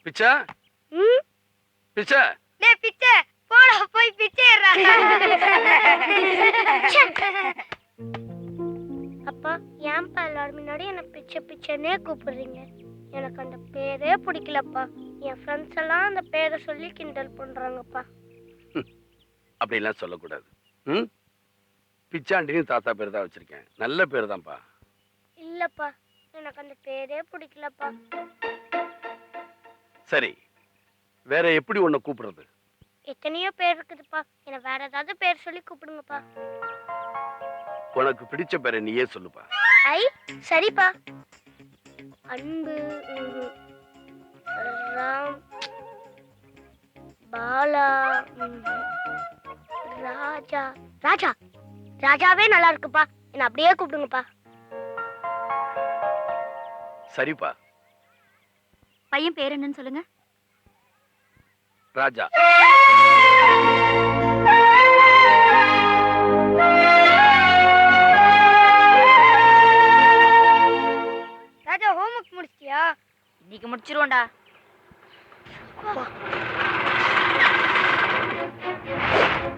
பிச்சை ம் பிச்சை டேய் பிச்சை போடா போய் பிச்சை ஏறா அப்பா ஏன்பா எல்லாரும் முன்னாடி என்ன பிச்சை பிச்சைன்னே கூப்பிடுறீங்க எனக்கு அந்த பேரே பிடிக்கலப்பா என் ஃப்ரெண்ட்ஸ் எல்லாம் அந்த பேரை சொல்லி கிண்டல் பண்றாங்கப்பா அப்படிலாம் சொல்லக்கூடாது. ம் பிச்சாண்டின்னு தாத்தா பேர் தான் வச்சிருக்கேன். நல்ல பேர் தான்ப்பா. இல்லப்பா எனக்கு அந்த பேரே பிடிக்கலப்பா. சரி வேற எப்படி உன்னை கூப்பிடுறது? எத்தனையோ பேர் இருக்குதுப்பா, என்ன வேற ஏதாவது பேர் சொல்லி கூப்பிடுங்கப்பா. உனக்கு பிடிச்ச பேரை நீயே சொல்லுப்பா. ஐ சரிப்பா. அன்பு, ராம், பாலா, ராஜா. ராஜா ராஜாவே நல்லா இருக்குப்பா, என்ன அப்படியே கூப்பிடுங்கப்பா. சரிப்பா. பையன் பேர் என்னன்னு சொல்லுங்க. ராஜா. ராஜா ஹோம்வொர்க் முடிச்சிட்டியா? இன்னைக்கு முடிச்சிருவோம்டா.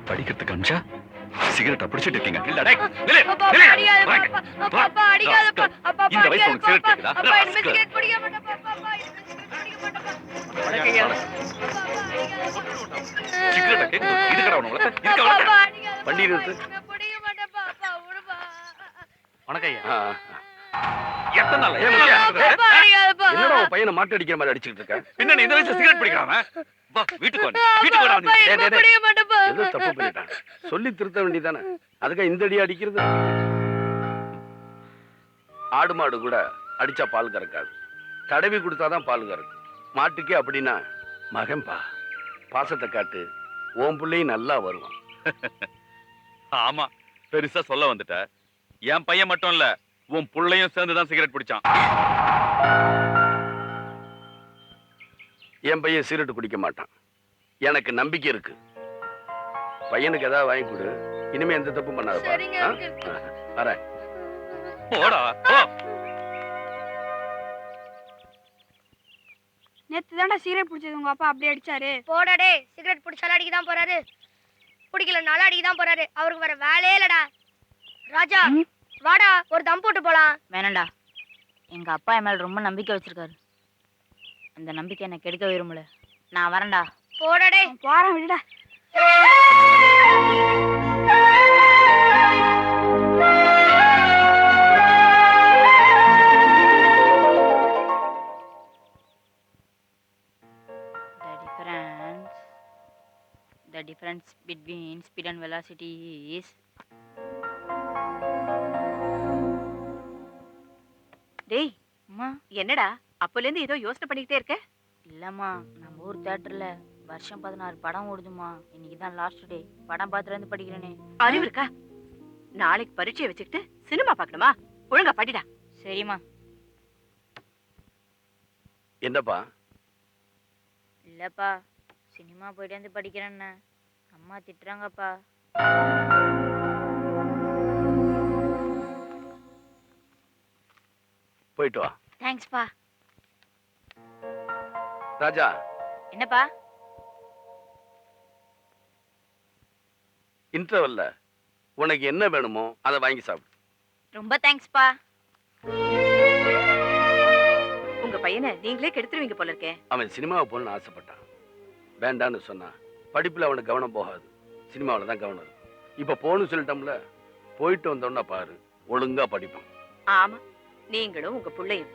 படிக்கிறதுக்கு அனுப்பிச்சா சிகரெட்டை பிடிச்சிட்டு இருக்கீங்க. இந்த வயசு உனக்கு சிகரெட் கேக்குதா? சிகரெட்டை கேக்குது. இதுக்கடா உனக்கு இதுக்கு வண்டி நிறுத்து. வணக்கம் ஐயா. எத்தனை நாள் என்னடா உன் பையனை மாட்டு அடிக்கிற மாதிரி அடிச்சுட்டு இருக்க? பின்ன இந்த வயசுல சிகரெட் பிடிக்கிறாம வா வீட்டுக்கு வா. வீட்டுக்கு வா. ஏதோ தப்பு பண்ணிட்டான், சொல்லி திருத்த வேண்டியதானே. அதுக்காக இந்த அடி அடிக்கிறது? ஆடு மாடு கூட அடிச்சா பால் கறக்காது, தடவி கொடுத்தாதான் பால் கறக்கும். மாட்டுக்கே அப்படின்னா மகன்பா, பாசத்தை காட்டு, ஓம் பிள்ளையும் நல்லா வருவான். ஆமா பெருசா சொல்ல வந்துட்ட. என் பையன் மட்டும் இல்ல உன் புள்ளையும் சேர்ந்துதான் சிகரெட் பிடிச்சான். என் பையன் சிகரெட் குடிக்க மாட்டான், எனக்கு நம்பிக்கை இருக்கு. பையனுக்கு ஏதாவது வாங்கி கொடு, இனிமே எந்த தப்பும் பண்ணாதப்பா. வரேன். போடா. நேத்து தான்டா சிகரெட் பிடிச்சது உங்க அப்பா அப்படியே அடிச்சாரு. போடாடே, சிகரெட் பிடிச்சாலும் அடிக்க தான் போறாரு, பிடிக்கலனாலும் அடிக்க தான் போறாரு. அவருக்கு வர வேலையே இல்லடா. ராஜா வாடா, ஒரு தம் போட்டு போலாம். வேணாண்டா, எங்க அப்பா என் மேல ரொம்ப நம்பிக்கை வச்சிருக்காரு. அந்த நம்பிக்கை எனக்கு கெடுக்க விரும்பல. நான் வரேன்டா. போடாடே. போறேன் விடுடா. The difference between speed and velocity is டேய் அம்மா. என்னடா அப்பல இருந்து ஏதோ யோசனை பண்ணிக்கிட்டே இருக்க? இல்லம்மா, நம்ம ஊர் தியேட்டர்ல வருஷம் 16 படம் ஓடுதுமா. இன்னைக்கு தான் லாஸ்ட் டே. படம் பார்த்துட்டு வந்து படிக்கிறேனே. அறிவு இருக்கா? நாளைக்கு பரீட்சையை வச்சுக்கிட்டு சினிமா பார்க்கணுமா? ஒழுங்கா படிடா. சரிம்மா. என்னப்பா? இல்லப்பா, சினிமா போயிட்டு வந்து படிக்கிறேன்னு அம்மா திட்டுறாங்கப்பா. போயிட்டு வா. தேங்க்ஸ்ப்பா. ராஜா. என்னப்பா? இன்டர்வல்ல உனக்கு என்ன வேணுமோ அதை வாங்கி சாப்பிடு. ரொம்ப தேங்க்ஸ்ப்பா. உங்க பையனை நீங்களே கெடுத்துருவீங்க போல இருக்கே. அவன் சினிமாவை போகணும்னு ஆசைப்பட்டான், வேண்டான்னு சொன்னா. படிப்புல அவனுக்கு கவனம் போகாது, சினிமாவில் தான் கவனம் இருக்கும். இப்ப போகணும்னு சொல்லிட்டோம்ல, போயிட்டு வந்தோம்னா பாரு, ஒழுங்கா படிப்பான். ஆமா, நீங்களும் உங்க பிள்ளையும்.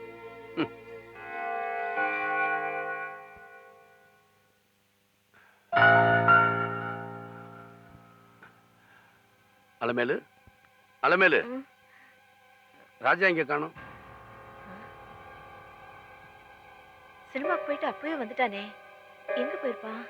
அலமேலு, அலமேலு, ராஜா இங்க காணோம். சினிமாக்கு போயிட்டு அப்பவே வந்துட்டானே, எங்க போயிருப்பான்?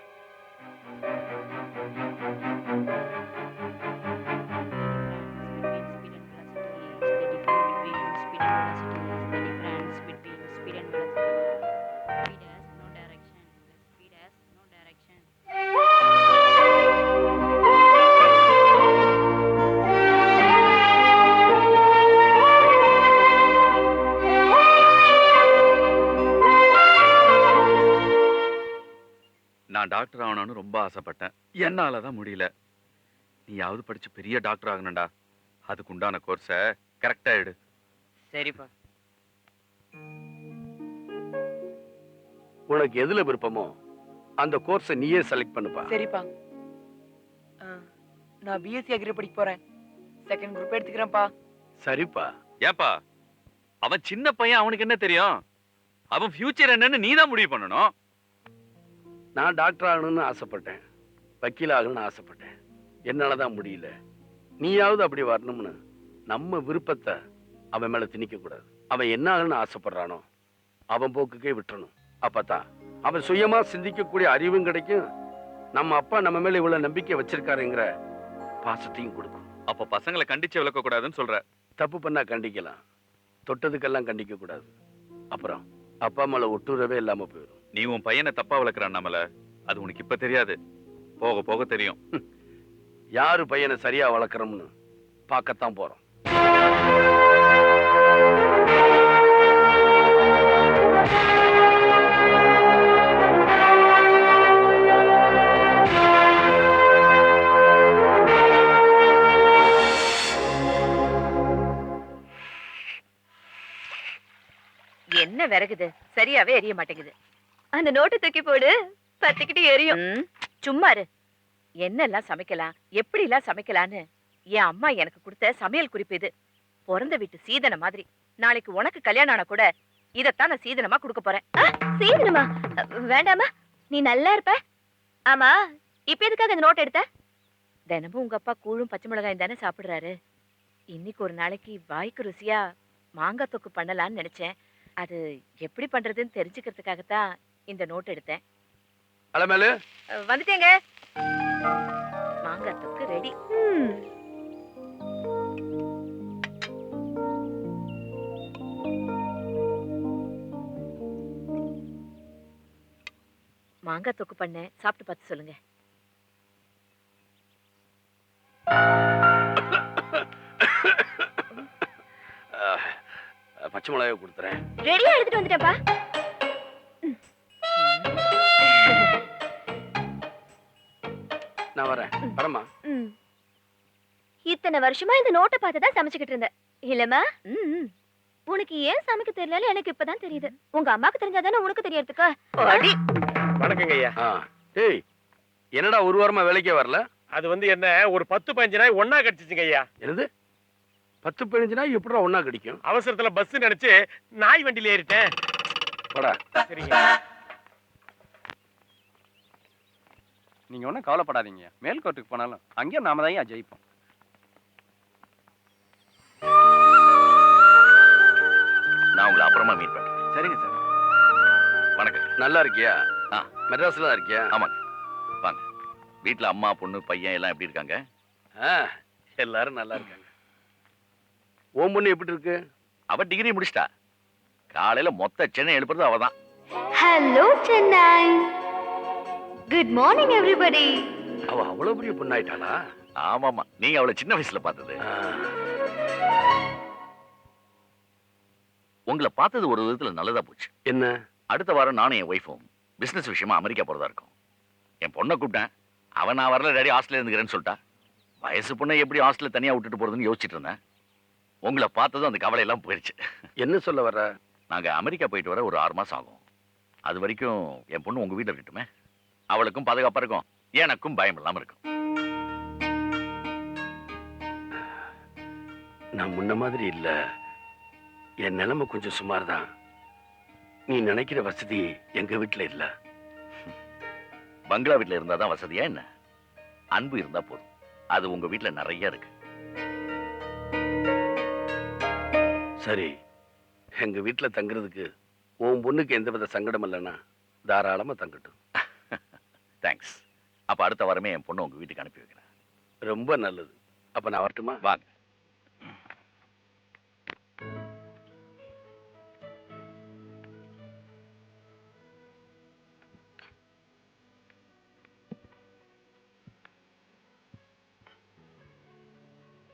நான் டாக்டர் ஆகணும்னு ரொம்ப ஆசைப்பட்டேன். என்னால தான் முடியல. நீயாவது படிச்சு பெரிய டாக்டர் ஆகணும்டா. அதுக்கு உண்டான கோர்ஸை கரெக்டா எடு. சரிப்பா. உனக்கு எதுல விருப்பமோ அந்த கோர்ஸை நீயே செலக்ட் பண்ணுப்பா. சரிப்பா. நான் பிஎஸ்சி அக்ரி படிக்க போறேன். செகண்ட் குரூப் எடுத்துக்கிறேன்ப்பா. சரிப்பா. ஏப்பா அவன் சின்ன பையன், அவனுக்கு என்ன தெரியும்? அவன் ஃபியூச்சர் என்னன்னு நீ தான் முடிவு பண்ணணும். நான் டாக்டர் ஆகணும்னு ஆசைப்பட்டேன், வக்கீல் ஆகணும்னு ஆசைப்பட்டேன். என்னாலதான் முடியல. நீயாவது அப்படி வரணும்னு நம்ம விருப்பத்தை அவன் மேல திணிக்க கூடாது. அவன் என்ன ஆகணும்னு ஆசைப்படுறானோ அவன் போக்குக்கே விட்டுறணும். அப்பதான் அவன் சுயமா சிந்திக்கக்கூடிய அறிவும் கிடைக்கும். நம்ம அப்பா நம்ம மேல இவ்வளவு நம்பிக்கை வச்சிருக்காருங்கிற பாசத்தையும் கொடுக்கும். அப்ப பசங்களை கண்டிச்சு விளக்க கூடாதுன்னு சொல்ற. தப்பு பண்ணா கண்டிக்கலாம், தொட்டதுக்கெல்லாம் கண்டிக்க கூடாது. அப்புறம் அப்பா மேல ஒட்டுறவே இல்லாம போயிடும். நீ உன் பையனை தப்பா வளர்க்குறான் நம்மள. அது உனக்கு இப்ப தெரியாது, போக போக தெரியும். யாரு பையனை சரியா வளர்க்கறோம்னு பார்க்கத்தான் போறோம். என்ன விறகுது, சரியாவே எரிய மாட்டேங்குது. அந்த நோட்டு தூக்கி போடு, பத்திக்கிட்டு எரியும். சும்மா இரு. என்னெல்லாம் சமைக்கலாம், எப்படி எல்லாம் சமைக்கலான்னு என் அம்மா எனக்கு கொடுத்த சமையல் குறிப்பு இது. பிறந்த வீட்டு சீதனம் மாதிரி. நாளைக்கு உனக்கு கல்யாணம் ஆனா கூட இதத்தான் நான் சீதனமா கொடுக்க போறேன். சீக்கிரமா வேண்டாமா, நீ நல்லா இருப்ப. ஆமா, இப்ப எதுக்காக இந்த நோட் எடுத்த? தினமும் உங்க அப்பா கூழும் பச்சை மிளகாயும் தானே சாப்பிடுறாரு. இன்னைக்கு ஒரு நாளைக்கு வாய்க்கு ருசியா மாங்காய் தொக்கு பண்ணலான்னு நினைச்சேன். அது எப்படி பண்றதுன்னு தெரிஞ்சுக்கிறதுக்காகத்தான் இந்த நோட் எடுத்தேன். அலமேலு, வந்துட்டேங்க. மாங்காய் தொக்கு ரெடி. மாங்காய் தொக்கு பண்ணேன், சாப்பிட்டு பார்த்து சொல்லுங்க. பச்சை மிளகாய் கொடுத்துறேன். ரெடியா எடுத்துட்டு வந்துட்டேன்ப்பா. நான் வரேன். வரமா. இத்தனை வருஷமா இந்த நோட்டை பார்த்துதான் சமைச்சுக்கிட்டு இருந்தேன் இல்லம்மா? உனக்கு ஏன் சமைக்க தெரியல எனக்கு இப்பதான் தெரியுது. உங்க அம்மாக்கு தெரிஞ்சாதானே உனக்கு தெரியறதுக்கு. வணக்கங்க ஐயா. டேய், என்னடா ஒரு வாரமா வேலைக்கே வரல? அது வந்து என்ன, ஒரு 10-15 நாய் ஒன்னா கடிச்சிச்சுங்க ஐயா. என்னது 10-15 நாய் எப்படா ஒண்ணா கடிக்கும்? அவசரத்துல பஸ் நினைச்சு நாய் வண்டியில ஏறிட்டேன். போடா. சரிங்க. நீங்க ஒன்றும் கவலைப்படாதீங்க. மேல்கோட்டுக்கு போனாலும் அங்கேயும் நாம தான் ஜெயிப்போம். நான் உங்களை அப்புறமா மீட் பண்றேன். சரிங்க சார். வணக்கம். நல்லா இருக்கியா? ஆ. மெட்ராஸ்ல தான் இருக்கியா? ஆமாங்க. வாங்க. வீட்டுல அம்மா, பொண்ணு, பையன் எல்லாம் எப்படி இருக்காங்க? எல்லாரும் நல்லா இருக்காங்க. ஓம் பொண்ணு எப்படி இருக்கு? அவ டிகிரி முடிச்சிட்டா. காலையில மொத்த சென்னை எழுப்புறது அவதான். Hello Chennai. Good morning everybody. அவ அவ்வளவு பெரிய பொண்ணாயிட்டாளா? ஆமாமா, நீங்க அவளை சின்ன வயசுல பார்த்தது. உங்களை பார்த்தது ஒரு விதத்துல நல்லதா போச்சு. என்ன? அடுத்த வாரம் நானும் என் ஒய்ஃபும் பிசினஸ் விஷயமா அமெரிக்கா போறதா இருக்கும். என் பொண்ணை கூப்பிட்டேன். அவன் நான் வரல, டேடி ஹாஸ்டல்ல இருந்துக்கிறேன்னு சொல்லிட்டா. வயசு பொண்ணை எப்படி ஹாஸ்டல்ல தனியா விட்டுட்டு போறதுன்னு யோசிச்சுட்டு இருந்தேன். உங்களை பார்த்ததும் அந்த கவலை எல்லாம் போயிடுச்சு. என்ன சொல்ல வர்ற? நாங்க அமெரிக்கா போயிட்டு வர ஒரு 6 மாசம் ஆகும். அது வரைக்கும் என் பொண்ணு உங்க வீட்டுல இருக்கட்டுமே. அவளுக்கும் பாதுகாப்பா இருக்கும், எனக்கும் பயம் இல்லாம இருக்கும். நான் முன்ன மாதிரி இல்ல. என் நிலைமை கொஞ்சம் சுமார் தான். நீ நினைக்கிற வசதி எங்க வீட்டுல இல்ல. பங்களா வீட்டுல இருந்தாதான் வசதியா என்ன? அன்பு இருந்தா போதும். அது உங்க வீட்டுல நிறைய இருக்கு. சரி, எங்க வீட்டுல தங்குறதுக்கு உன் பொண்ணுக்கு எந்தவித சங்கடம் இல்லைன்னா தாராளமா தங்கட்டும். தேங்க்ஸ். அப்ப அடுத்த வாரமே என் பொண்ணு உங்க வீட்டுக்கு அனுப்பி வைக்கிறேன். ரொம்ப நல்லது. அப்ப நான் வரட்டுமா? வாங்க.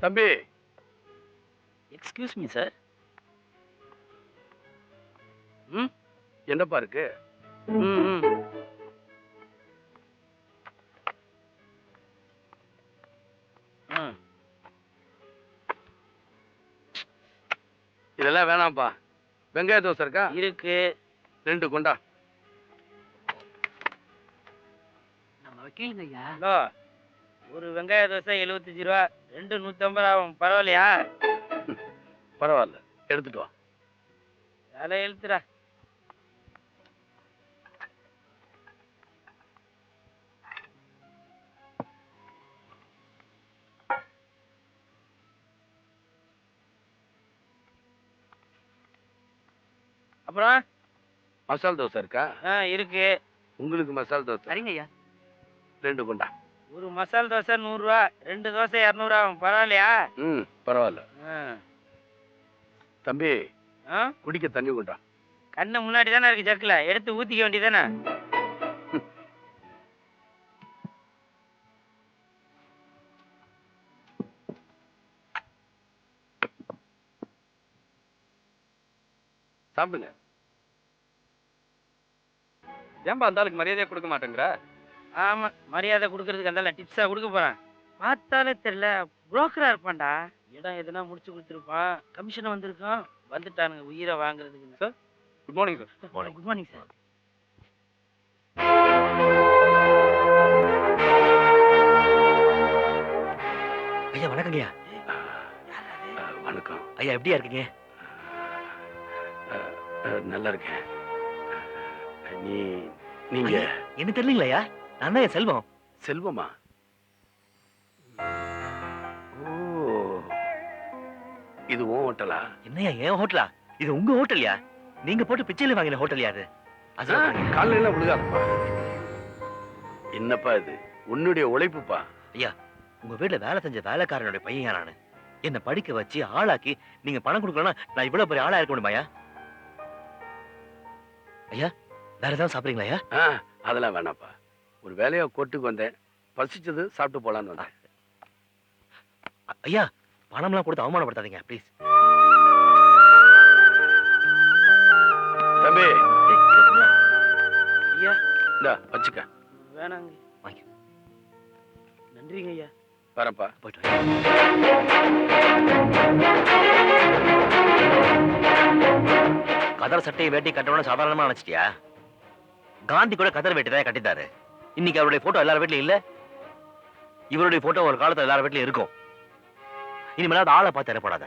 தம்பி. Excuse me sir. என்னப்பா இருக்கு? ஆமாப்பா. வெங்காய தோசை இருக்கா? இருக்கு. 2 கொண்டா. நம்ம வைக்கலங்க ஐயா. ஹலோ, ஒரு வெங்காய தோசை 75 ரூபா, 2 150 ஆகும். பரவாயில்லையா? பரவாயில்ல, எடுத்துட்டு வா. வேலை எழுத்துடா. அப்புறம் மசால் தோசை இருக்கா? இருக்கு. உங்களுக்கு மசால் தோசை சரிங்க ஐயா. 2 கொண்டா. ஒரு மசால் தோசை 100 ரூபா, 2 தோசை 200 ஆகும். பரவாயில்லையா? பரவாயில்ல. தம்பி, ஆ, குடிக்க தண்ணி கொண்டா. கண்ணு முன்னாடி தானே இருக்கு ஜக்கில், எடுத்து ஊத்திக்க வேண்டியதானே? சாப்பிடுங்க. ஏன்பா அந்த ஆளுக்கு மரியாதையா கொடுக்க மாட்டேங்கிற? ஆமா, மரியாதை கொடுக்கறதுக்கு அந்த டிப்ஸா கொடுக்க போறேன். பார்த்தாலே தெரியல, புரோக்கரா இருப்பான்டா. இடம் எதுனா முடிச்சு கொடுத்துருப்பான், கமிஷன் வந்திருக்கான். வந்துட்டானுங்க உயிரை வாங்குறதுக்கு. Sir, good morning sir. Good morning sir. ஐயா வணக்கம் ஐயா. வணக்கம் ஐயா, எப்படியா இருக்கீங்க? நல்லா இருக்கேன். நீங்க என்ன தெரியலீங்களா ஐயா? நான் தான் செல்வம். செல்வமா? ஓ, இது உன் ஹோட்டலா? என்னையா என் ஹோட்டலா? இது உங்க ஹோட்டல்யா? நீங்க போட்டு பிச்சையில வாங்கின ஹோட்டல் யாது? காலையில எல்லாம் விழுகாதப்பா. என்னப்பா இது? உன்னுடைய உழைப்புப்பா. ஐயா, உங்க வீட்டுல வேலை செஞ்ச வேலைக்காரனுடைய பையன் நானு. என்ன படிக்க வச்சு ஆளாக்கி நீங்க பணம் கொடுக்கலன்னா நான் இவ்வளவு பெரிய ஆளா இருக்க முடியுமா ஐயா? ஐயா, வேற ஏதாவது சாப்பிடுறீங்களா ஐயா? அதெல்லாம் வேணாப்பா. ஒரு வேலையா கோட்டுக்கு வந்தேன், பசிச்சது சாப்பிட்டு போலான்னு வந்தேன். ஐயா, பணம்லாம் கொடுத்து அவமானப்படுத்தாதீங்க ப்ளீஸ். தம்பி, ஐயா இந்தா வச்சுக்க. வேணாங்க. வாங்க. நன்றிங்க ஐயா. வரப்பா. போயிட்டு கதர் சட்டையை வேட்டி கட்டணும்னு சாதாரணமா நினைச்சிட்டியா? காந்தி கூட கதர் வேட்டி தான் கட்டித்தாரு. இன்னைக்கு அவருடைய போட்டோ எல்லார் வீட்லயும் இல்ல. இவருடைய போட்டோ ஒரு காலத்துல எல்லார் வீட்லயும் இருக்கும். இனிமேல் ஆளை பார்த்து ஏற்படாத.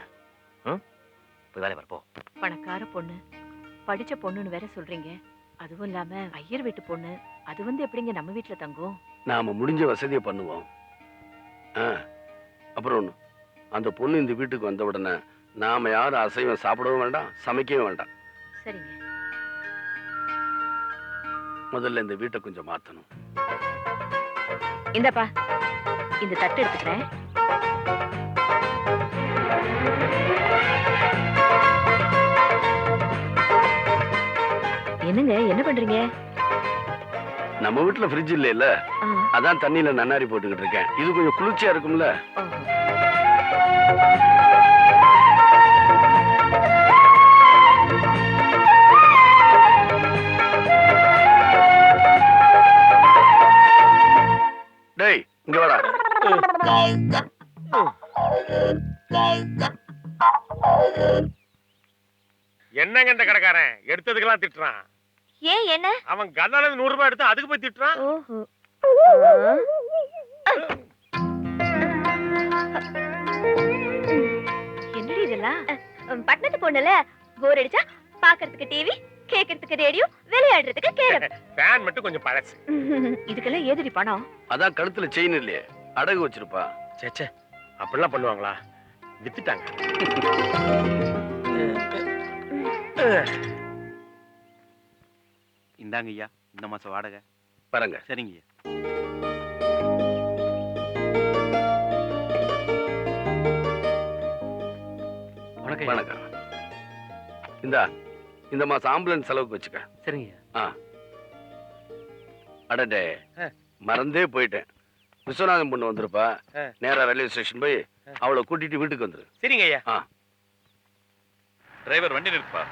போய் வேலை வரப்போ. பணக்கார பொண்ணு, படிச்ச பொண்ணுன்னு வேற சொல்றீங்க. அதுவும் இல்லாம ஐயர் வீட்டு பொண்ணு, அது வந்து எப்படிங்க நம்ம வீட்டுல தங்கும்? நாம முடிஞ்ச வசதியை பண்ணுவோம். அப்புறம் ஒண்ணு, அந்த பொண்ணு இந்த வீட்டுக்கு வந்த உடனே நாம யாரும் அசைவம் சாப்பிடவும் வேண்டாம், சமைக்கவும் வேண்டாம். சரிங்க. முதல்ல இந்த வீட்டை கொஞ்சம் மாத்தணும். இந்தப்பா, இந்த தட்டு எடுத்துக்கிறேன். என்னங்க, என்ன பண்றீங்க? நம்ம வீட்டுல ஃப்ரிட்ஜ் இல்ல, அதான் தண்ணியில நன்னாரி போட்டுக்கிட்டு இருக்கேன். இது கொஞ்சம் குளிர்ச்சியா இருக்கும்ல. டேய், இங்க வாடா. என்னங்க இந்த கடைக்காரன் எடுத்ததுக்கெல்லாம் திட்டுறான்? ஏன் என்ன? அவன் கல்லால 100 ரூபாய் எடுத்து அதுக்கு போய் திட்டுறான். ஓஹோ. என்னடி இதெல்லாம்? பட்டணத்து பொண்ணுல, போர் அடிச்சா பாக்குறதுக்கு டிவி, கேக்குறதுக்கு ரேடியோ, விளையாடுறதுக்கு கேரம். ஃபேன் மட்டும் கொஞ்சம் பழசு. இதுக்கெல்லாம் ஏதுடி பணம்? அதான் கழுத்துல செயின் இல்லையே, அடகு வச்சிருப்பா. சேச்சே, அப்படிலாம் பண்ணுவாங்களா? வித்துட்டாங்க. இந்தாங்க ஐயா, இந்த மாசம் வாடகை. பாருங்க. சரிங்க ஐயா. வணக்கம். வணக்கம். இந்த மாசம் ஆம்புலன்ஸ் செலவுக்கு வச்சுக்க. சரிங்க. அடடே, மறந்தே போயிட்டேன். விஸ்வநாதன் பொண்ணு வந்திருப்பா. நேரா ரயில்வே ஸ்டேஷன் போய் அவளை கூட்டிட்டு வீட்டுக்கு வந்துரு. சரிங்க ஐயா. டிரைவர் வண்டி நிறுத்துப்பா.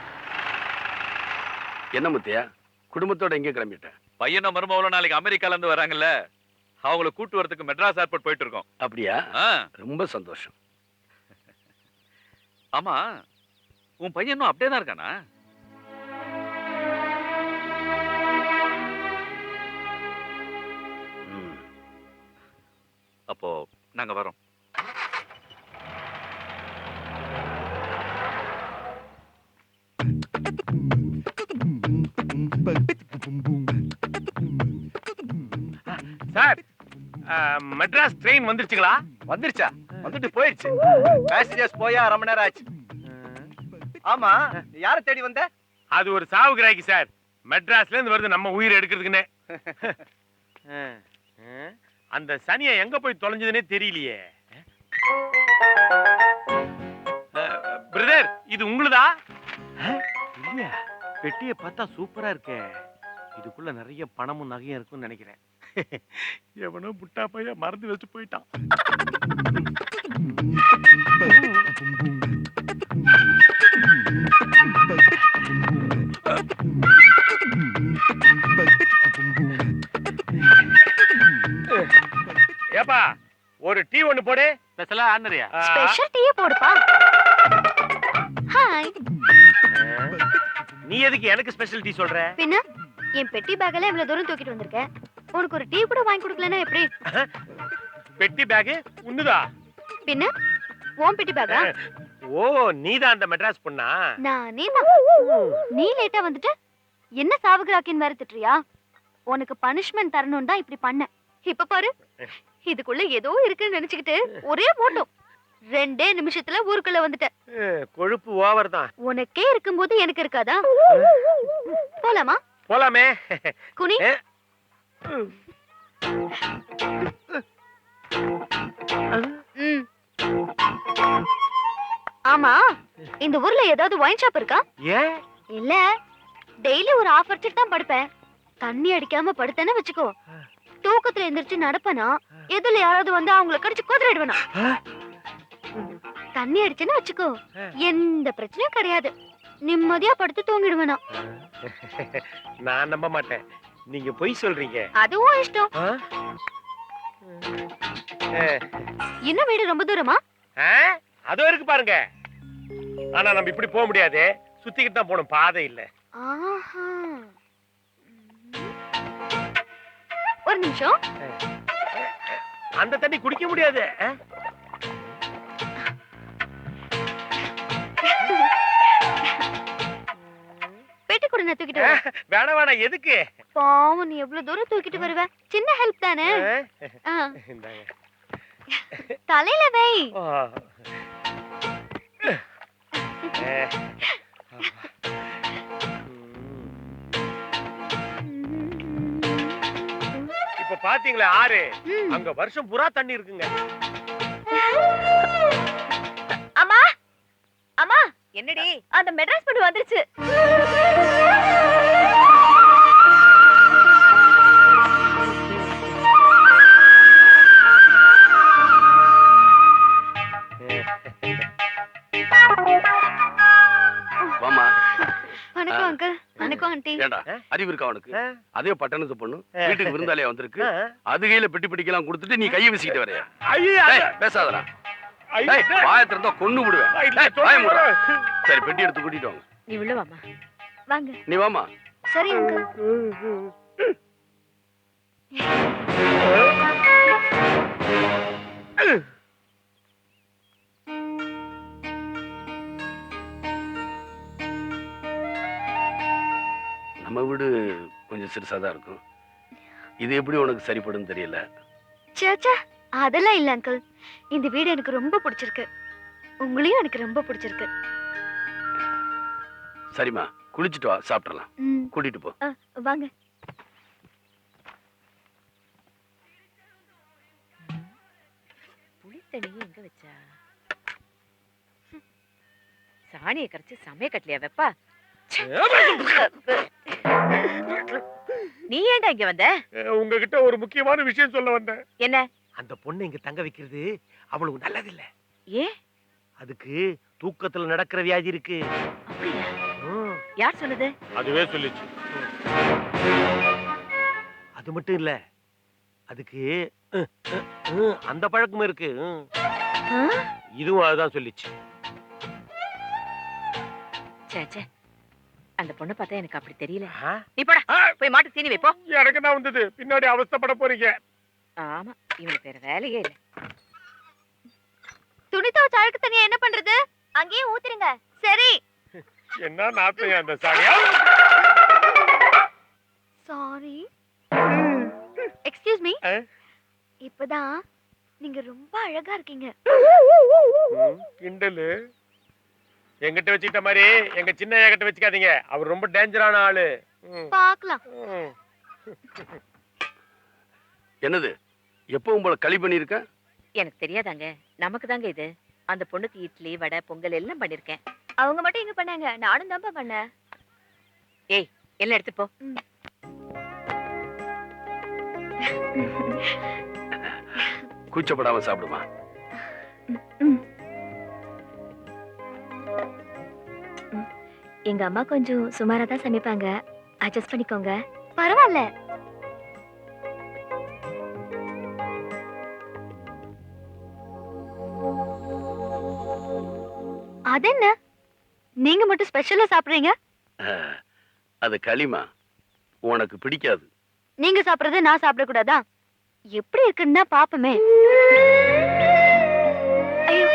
என்ன முத்தியா, குடும்பத்தோட எங்கே கிளம்பிட்டேன்? பையனும் மருமகளும் நாளைக்கு அமெரிக்கால இருந்து வராங்கல்ல, அவங்கள கூட்டு வரதுக்கு மெட்ராஸ் ஏர்போர்ட் போயிட்டு இருக்கோம். அப்படியா? ரொம்ப சந்தோஷம். ஆமா, உன் பையன் இன்னும் அப்படியே தான் இருக்கானா? ம். அப்போ நாங்க வரோம். சார் மெட்ராஸ் ட்ரெயின் வந்துருச்சுங்களா? வந்துருச்சா? வந்துட்டு போயிடுச்சு. பேசஞ்சர்ஸ் போயா அரை மணி நேரம் ஆச்சு. ஆமா, யாரை தேடி வந்த? அது ஒரு சாவு கிராக்கி சார். மெட்ராஸ்ல இருந்து வருது நம்ம உயிரை எடுக்கிறதுக்குன்னு. அந்த சனியை எங்க போய் தொலைஞ்சதுன்னே தெரியலையே. பிரதர், இது உங்களுதா? இல்ல, பெட்டியை பார்த்தா சூப்பரா இருக்கே. இதுக்குள்ள நிறைய பணமும் நகையும் இருக்கும்னு நினைக்கிறேன். எவனோ புட்டா பையன் மறந்து வச்சு போயிட்டான். ஏப்பா, ஒரு டீ ஒண்ணு போடு. ஸ்பெஷலா ஆர்டரியா? ஸ்பெஷல் டீயே போடுப்பா. ஹாய். நீ எதுக்கு எனக்கு ஸ்பெஷல் டீ சொல்ற? பின்ன என் பெட்டி பேக்கெல்லாம் இவ்வளவு தூரம் தூக்கிட்டு வந்திருக்கேன். உனக்கு ஒரு டீ கூட வாங்கி கொடுக்கலன்னா எப்படி? பெட்டி பேக் உன்னுதா? பின்ன உன் பெட்டி பேக்கா? ஓ, நீதான் அந்த மெட்ராஸ் பொண்ணா? நானே தான். நீ லேட்டா வந்துட்டு என்ன சாவுகிராக்கின்னு வேற திட்டுறியா? உனக்கு பனிஷ்மெண்ட் தரணும் தான் இப்படி பண்ண. இப்ப பாரு, இதுக்குள்ள ஏதோ இருக்குன்னு நினைச்சுக்கிட்டு ஒரே போட்டோம் 2 நிமிஷத்துல ஊருக்குள்ள வந்துட்ட. கொழுப்பு ஓவர் தான். உனக்கே இருக்கும்போது எனக்கு இருக்காதா? போலாமா? போலாமே. குனி. ம். ஆமா, இந்த ஊர்ல ஏதாவது ஒயின் ஷாப் இருக்கா? ஏன்? இல்ல, டெய்லி ஒரு ஆஃப் அடிச்சுட்டு தான் படுப்பேன். தண்ணி அடிக்காம படுத்தேன்னு வச்சுக்கோ, தூக்கத்துல எந்திரிச்சு நடப்பனா எதுல யாராவது வந்து அவங்கள கடிச்சு குதிரைடுவேனா. தண்ணி அடிச்சுன்னு வச்சுக்கோ, எந்த பிரச்சனையும் கிடையாது. நிம்மதியா படுத்து தூங்கிடுவேனா. நான் நம்ப மாட்டேன். நீங்க பொய் சொல்றீங்க. அதுவும் இஷ்டம். இன்னும் வீடு ரொம்ப தூரமா? அதோ இருக்கு பாருங்க. ஆனா நம்ம இப்படி போக முடியாது. சுத்திக்கிட்டு தான் போகணும், பாதை இல்ல. ஆஹா. ஒரு நிமிஷம். அந்த தண்ணி குடிக்க முடியாது. பெட்டி கூட நான் தூக்கிட்டு வரேன். வேணாம் வேணாம், எதுக்கு? பாவம், நீ எவ்வளவு தூரம் தூக்கிட்டு வருவ? சின்ன ஹெல்ப் தானே. இந்தாங்க. தலையில வை. இப்ப பாத்தீங்களா ஆறு, அங்க வருஷம் பூரா தண்ணி இருக்குங்க. அம்மா, அம்மா, என்னடி? அந்த மெட்ராஸ் பொண்ணு வந்துருச்சு. வாமா. வணக்கம் அங்கிள். வணக்கம் ஆண்டி. ஏண்டா, அறிவு இருக்கா உனக்கு? அதே பட்டணத்து பொண்ணு வீட்டுக்கு விருந்தாளியா வந்திருக்கு. அது கையில பெட்டி பிடிக்கலாம் கொடுத்துட்டு நீ கையை வீசிக்கிட்டு வரையா? பேசாதடா. வாயை திறந்தா கொன்னு விடுவேன். சரி, பெட்டி எடுத்து கூட்டிட்டு வாங்க. நீ உள்ள வாமா. வாங்க. நீ வாமா. சரி அங்கிள். நம்ம வீடு கொஞ்சம் சிறுசா தான் இருக்கும். இது எப்படி உனக்கு சரிப்படும் தெரியல. சேச்சா, அதெல்லாம் இல்ல அங்கிள். இந்த வீடு எனக்கு ரொம்ப பிடிச்சிருக்கு. உங்களையும் எனக்கு ரொம்ப பிடிச்சிருக்கு. சரிம்மா, குளிச்சுட்டு வா, சாப்பிடலாம். கூட்டிட்டு போ. வாங்க. புளித்தண்ணியை எங்க வச்சா? சாணியை கரைச்சு சமயக்கட்டலையா வெப்பா? நீ ஏன்டா இங்க வந்த? உங்ககிட்ட ஒரு முக்கியமான விஷயம் சொல்ல வந்தேன். என்ன? அந்த பொண்ணு இங்க தங்க வைக்கிறது அவ்வளவு நல்லதில்ல. ஏன்? அதுக்கு தூக்கத்துல நடக்கிற வியாதி இருக்கு. அப்படியா? யார் சொன்னது? அதுவே சொல்லிச்சு. அது மட்டும் இல்ல, அதுக்கு அந்த பழக்கமும் இருக்கு. இதுவும் அதுதான் சொல்லிச்சு. சேச்சே அந்த பொண்ணு பார்த்தா எனக்கு அப்படி தெரியல ஆ? நீ போடா போய் மாட்டு தீனி வைப்போ எனக்கு தான் வந்தது பின்னாடி அவஸ்தைப்பட போறீங்க. ஆமா இவனுக்கு வேற வேலையே இல்ல துணி துவைச்ச அழுக்கு தனியா என்ன பண்றது? அங்கேயே ஊத்துருங்க. சரி. என்ன நாத்தையா அந்த சாரியா? சாரி. Excuse me. ஆ? இப்பதான் நீங்க ரொம்ப அழகா இருக்கீங்க. கிண்டலு எங்கிட்ட வச்சுக்கிட்ட மாதிரி எங்க சின்ன கிட்ட வச்சுக்காதீங்க. அவர் ரொம்ப டேஞ்சரான ஆளு. பார்க்கலாம். என்னது எப்பவும் போல களி பண்ணியிருக்க? எனக்கு தெரியாதாங்க நமக்கு தாங்க இது அந்த பொண்ணுக்கு இட்லி வடை பொங்கல் எல்லாம் பண்ணிருக்கேன் அவங்க மட்டும் எங்க பண்ணாங்க? நானும் தான்ப்பா பண்ணேன். ஏய் எல்லாம் எடுத்து போ கூச்சப்படாம சாப்பிடுமா. எங்க அம்மா கொஞ்சம் சுமாரா தான் சமைப்பாங்க. அட்ஜஸ்ட் பண்ணிக்கோங்க. பரவாயில்ல. அதென்ன நீங்க மட்டும் ஸ்பெஷலா சாப்பிடுறீங்க? அது களிமா, உனக்கு பிடிக்காது. நீங்க சாப்பிடுறது நான் சாப்பிட கூடாதா? எப்படி இருக்குன்னு தான் பாப்பமே. ஐயோ.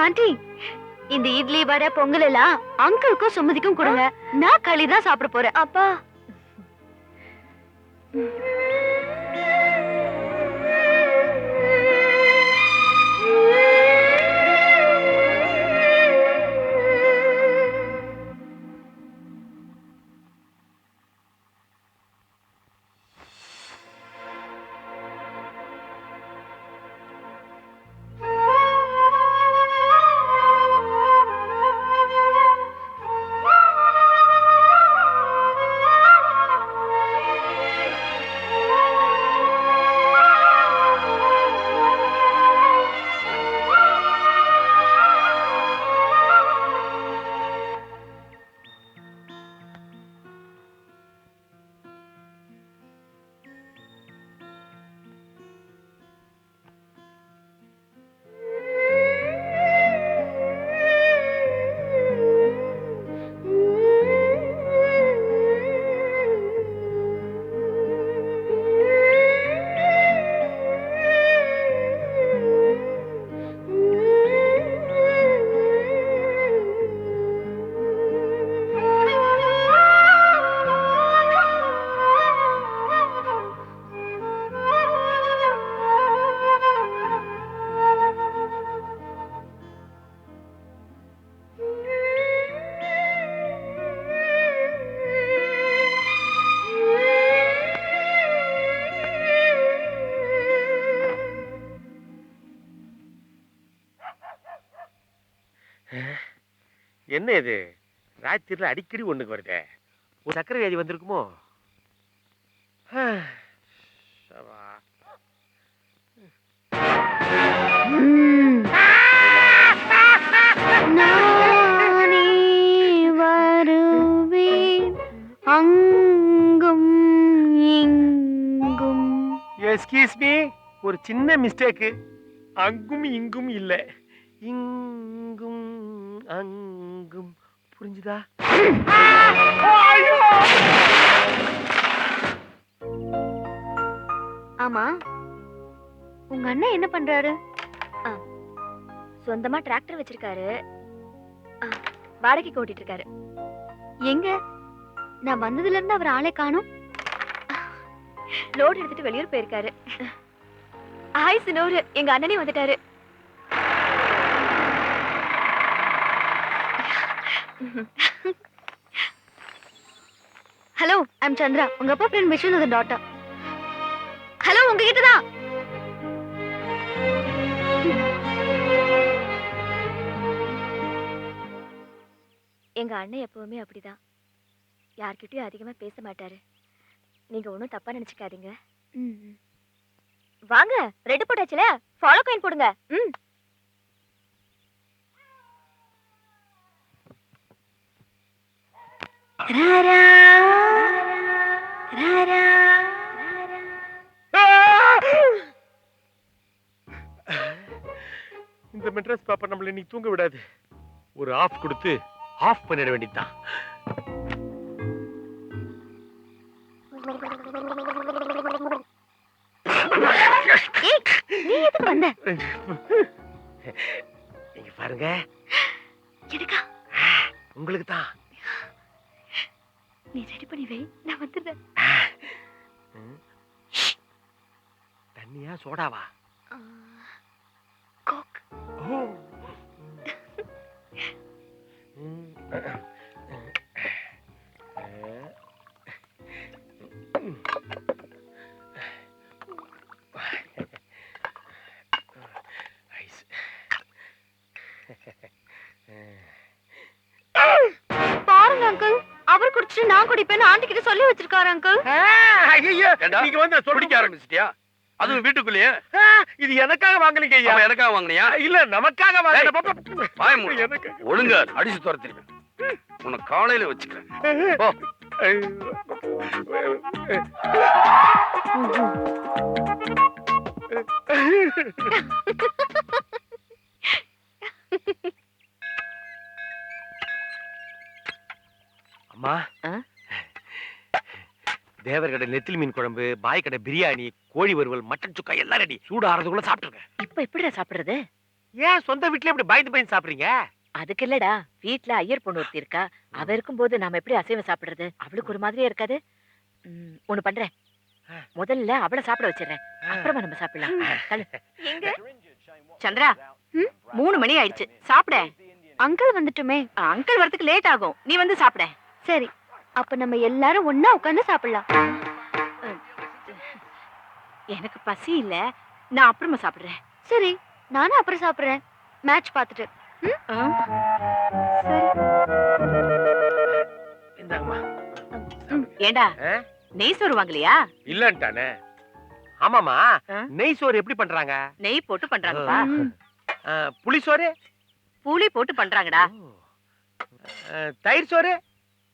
ஆண்டி, இந்த இட்லி வடை பொங்கல் எல்லாம் அங்கிளுக்கும் சுமதிக்கும் கொடுங்க. நான் களி தான் சாப்பிட போறேன். அப்பா. என்ன இது ராத்திரில அடிக்கடி ஒண்ணுக்கு வருதே. ஒரு சக்கரை வியாதி வந்திருக்குமோ? சவா. நானே வருவேன் அங்கும் இங்கும். எஸ்கியூஸ் மீ, ஒரு சின்ன மிஸ்டேக். அங்கும் இங்கும் இல்ல, இங்கும் அங்கும். புரிஞ்சுதா? ஆமா, உங்க அண்ணன் என்ன பண்றாரு? சொந்தமா டிராக்டர் வச்சிருக்காரு. வாடகைக்கு ஓட்டிட்டு இருக்காரு. எங்க நான் வந்ததுல இருந்து அவர் ஆளே காணோம். லோட் எடுத்துட்டு வெளியூர் போயிருக்காரு. ஹாய் சினோரு, எங்க அண்ணனே வந்துட்டாரு. ஹலோ, ஐம் சந்திரா, உங்க அப்பா ஃப்ரெண்ட் விஷ்ணுனோட டாட்டர். ஹலோ, உங்ககிட்ட தான். எங்க அண்ணன் எப்பவுமே அப்படிதான். யார்கிட்டயும் அதிகமா பேச மாட்டாரு. நீங்க ஒன்றும் தப்பா நினைச்சுக்காதீங்க. வாங்க, ரெட் போட்டாச்சுல, ஃபாலோ காயின் போடுங்க. இந்த மெட்ராஸ் பாப்பா நம்மள இன்னைக்கு தூங்க விடாது. ஒரு ஆஃப் கொடுத்து ஆஃப் பண்ணிட வேண்டியதுதான். நீ எதுக்கு வந்த? நீங்க பாருங்க. எதுக்கா? உங்களுக்கு தான். நீ ரெடி பண்ணி வை, நான் வந்துடுறேன். தண்ணியா சோடாவா? கோக். ஓ. ஐஸ். பாருங்க அங்கிள், அவர் குடிச்சிட்டு நான் குடிப்பேன்னு ஆண்டி கிட்ட சொல்லி வச்சிருக்காரு அங்கிள். ஐயோ, ஏண்டா? நீங்க வந்து குடிக்க ஆரம்பிச்சிட்டியா? அதுவும் வீட்டுக்குள்ளேயே? இது எனக்காக வாங்கலீங்க ஐயா. அவன் எனக்காக வாங்குனியா? இல்ல, நமக்காக வாங்கின. வாய மூடு. ஒழுங்கா அடிச்சு துரத்திடுவேன். உன்னை காலையில வச்சுக்கிறேன். போ. அம்மா, தேவர் கடை நெத்திலி மீன் குழம்பு, பாய் கடை பிரியாணி, கோழி வறுவல், மட்டன் சுக்கா எல்லாம் ரெடி. சூடு ஆறதுக்குள்ள சாப்பிட்டுருங்க. இப்ப எப்படிடா சாப்பிடுறது? ஏன் சொந்த வீட்ல இப்படி பயந்து சாப்பிடுறீங்க? அதுக்கு இல்லடா, வீட்ல ஐயர் பொண்ணு ஒருத்தி இருக்கா. அவ இருக்கும்போது நாம எப்படி அசைவம் சாப்பிடுறது? அவளுக்கு ஒரு மாதிரியா இருக்காது. ஒண்ணு பண்றேன், முதல்ல அவளை சாப்பிட வச்சிடறேன், அப்புறமா நம்ம சாப்பிடலாம். தள்ளு. எங்க? சந்திரா, 3 மணி ஆயிடுச்சு, சாப்பிட. அங்கிள் வந்துட்டுமே. அங்கிள் வரதுக்கு லேட் ஆகும், நீ வந்து சாப்பிட. சரி, அப்ப நம்ம எல்லாரும் ஒண்ணா உட்கார்ந்து சாப்பிடலாம். எனக்கு பசி இல்ல, நான் அப்புறமா சாப்பிடுறேன். சரி, நானும் அப்புறம் சாப்பிடுறேன், மேட்ச் பார்த்துட்டு. இந்தாங்கம்மா. ஏண்டா, நெய் சோறு வாங்கலையா? இல்லன்ட்டானே. ஆமாமா, நெய் சோறு எப்படி பண்றாங்க? நெய் போட்டு பண்றாங்கப்பா. புளி சோறு? புளி போட்டு பண்றாங்கடா. தயிர் சோறு?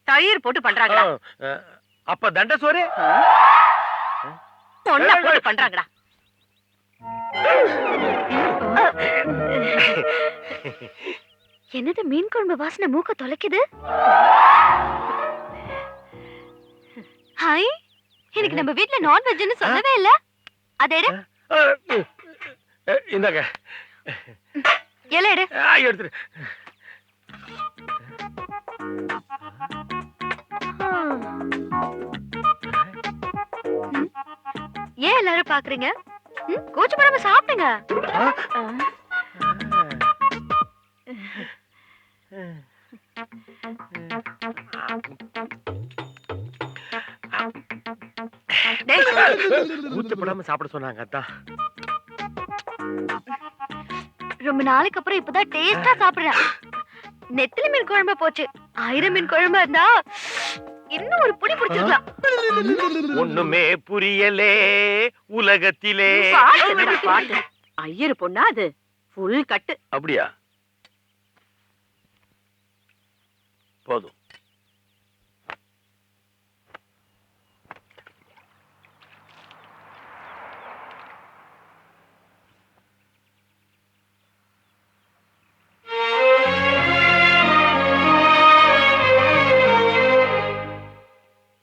தயிர் போட்டு பண்றாங்கடா. அப்ப தண்ட சோறு? பொண்ணா போட்டு பண்றாங்கடா. என்னது மீன் குழம்பு வாசனை மூக்க தொலைக்குது? ஹாய், எனக்கு நம்ம வீட்ல நான்வெஜ்னு சொல்லவே இல்ல. அதே இந்தாங்க. எல எடு. எடுத்துரு. ஏன் எல்லாரும் பாக்குறீங்க? கூச்சப்படாம சாப்பிடுங்க. கூச்சப்படாம சாப்பிட சொன்னாங்க. அதான் ரொம்ப நாளைக்கு அப்புறம் இப்பதான் டேஸ்டா சாப்பிடுறேன். நெத்திலி மீன் குழம்பு போச்சு, 1000 மீன் குழம்பு இருந்தா இன்னும் ஒரு புடி பிடிச்சிருக்கலாம். ஒண்ணுமே புரியலே உலகத்திலே. பாட்டு ஐயர் பொண்ணா அது? ஃபுல் கட்டு. அப்படியா? போதும்.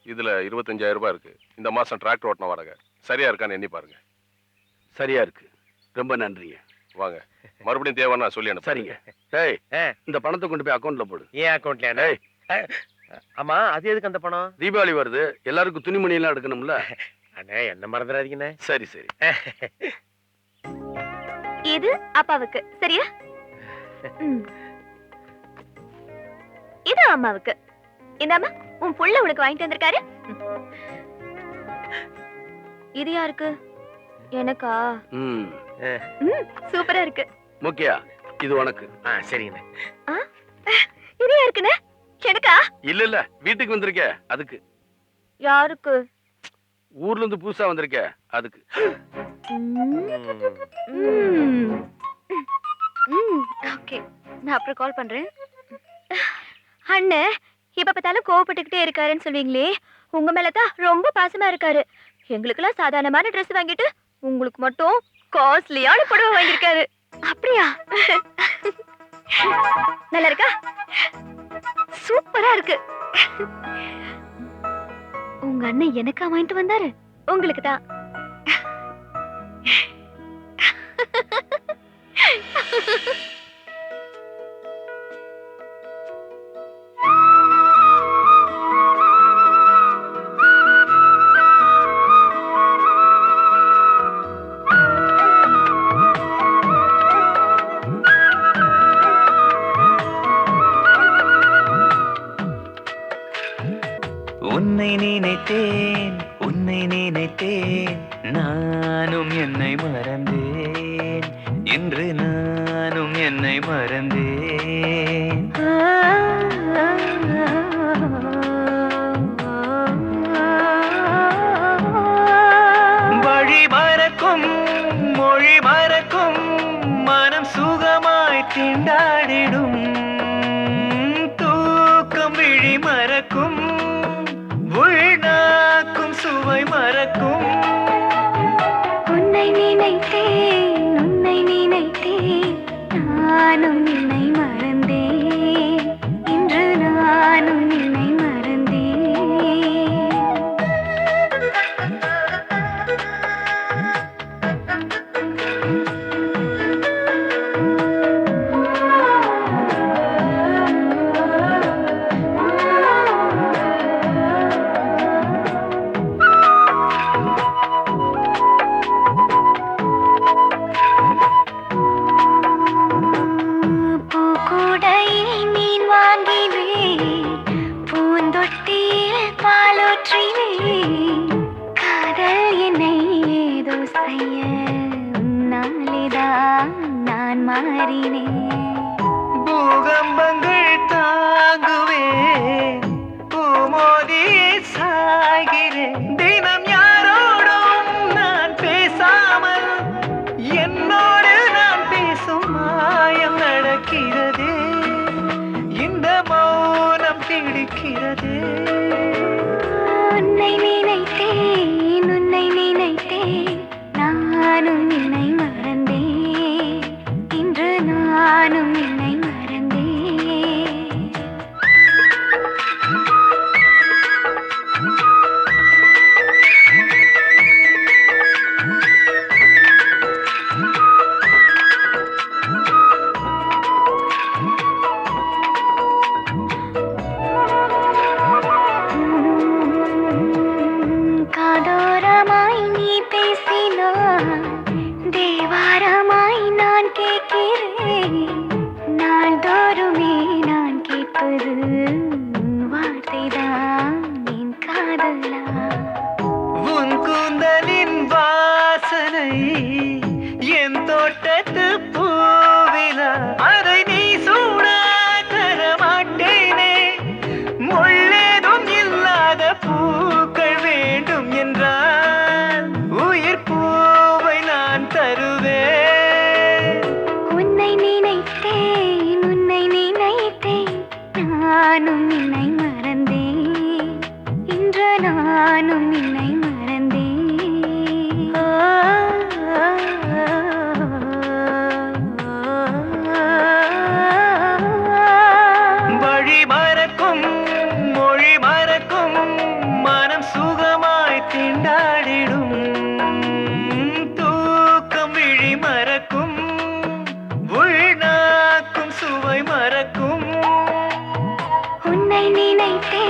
இதுல 25,000 ரூபாய் இருக்கு. இந்த மாசம் டிராக்டர் ஓட்டன வாடகை சரியா இருக்கான்னு எண்ணி பாருங்க. சரியா இருக்கு, ரொம்ப நன்றிங்க. வாங்க, மறுபடியும் தேவைன்னா சொல்லி அனுப்பு. சரிங்க. டேய், இந்த பணத்தை கொண்டு போய் அக்கவுண்ட்ல போடு. ஏன் அக்கவுண்ட்ல? டேய், ஆமா, அது எதுக்கு அந்த பணம்? தீபாவளி வருது, எல்லாருக்கும் துணிமணி எல்லாம் எடுக்கணும்ல. அண்ணே, என்ன மறந்துடாதீங்கண்ணே. சரி சரி. இது அப்பாவுக்கு, சரியா? இது அம்மாவுக்கு. இந்தாம்மா, உன் புள்ள உனக்கு வாங்கிட்டு வந்திருக்காரு. இது யாருக்கு? எனக்கா? சூப்பரா இருக்கு. முக்கியா, இது உனக்கு. சரிங்க. இது யாருக்குன்னு? எனக்கா? இல்ல இல்ல, வீட்டுக்கு வந்திருக்க அதுக்கு. யாருக்கு? ஊர்ல இருந்து புதுசா வந்திருக்க அதுக்கு. ஓகே, நான் அப்புறம் கால் பண்றேன். அண்ணே, இப்ப பார்த்தாலும் கோவப்பட்டுக்கிட்டே இருக்காருன்னு சொல்லுவீங்களே, உங்க மேலதான் ரொம்ப பாசமா இருக்காரு. எங்களுக்கெல்லாம் சாதாரணமான ட்ரெஸ் வாங்கிட்டு உங்களுக்கு மட்டும் காஸ்ட்லியான புடவை வாங்கியிருக்காரு. அப்படியா? நல்லா இருக்கா? சூப்பரா இருக்கு. உங்க அண்ணன் எனக்கா வாங்கிட்டு வந்தாரு? உங்களுக்கு தான். உன்னை நினைத்தேன் உன்னை நினைத்தேன் நானும் என்னை மறந்தேன் இன்று நானும் என்னை மறந்தேன் வழி மறக்கும் மொழி மறக்கும் மனம் சுகமாய் திண்டாடிடும் தூக்கம் விழி மறக்கும் உள்நாக்கும் சுவை மறக்கும் உன்னை நினைத்தேன் நானும் என்னை மறந்தேன் இன்று நானும் என்னை மறந்தேன். பூக்கூடையில் மீன் வாங்கினேன், பூந்தொட்டியில் பாலூற்றினேன். காதல் என்னை ஏதோ செய்ய உன்னாலேதான் நான் மாறினேன். பூகம்பங்கள் தாங்குவேன் பூமோதி சாய்கிறேன் தினம் யாரோடும் நான் பேசாமல் என்னோடு நான் பேசும் மாயம் நடக்கிறதே இந்த மௌனம் பிடிக்கிறதே உன்னை நினைத்தேன் நானும் என்னை மறந்தேன் இன்று நானும் என்னை மறந்தேன். காதோரமாய் நீ பேசினாய், தேவாரமாய் நான் கேட்கிறேன். நாள்தோறுமே நான் கேட்பது உன் வார்த்தைதான் என் காதலா. உன் கூந்தலின் வாசனை என் தோட்டத்து பூவிலா அதை நீ சூட தர மாட்டேனே முள்ளேதும் இல்லாத பூக்கள் வேண்டும் என்றால் உயிர் பூவை நான் தருவேன். உன்னை நினைத்தேன் நானும் என்னை மறந்தேன் இன்று நானும் என்னை மறந்தேன். வழி மறக்கும் மொழி மறக்கும் மனம் சுகமாய் திண்டாடிடும் தூக்கம் விழி மறக்கும் உள்நாக்கும் சுவை மறக்கும் உன்னை நினைத்தேன்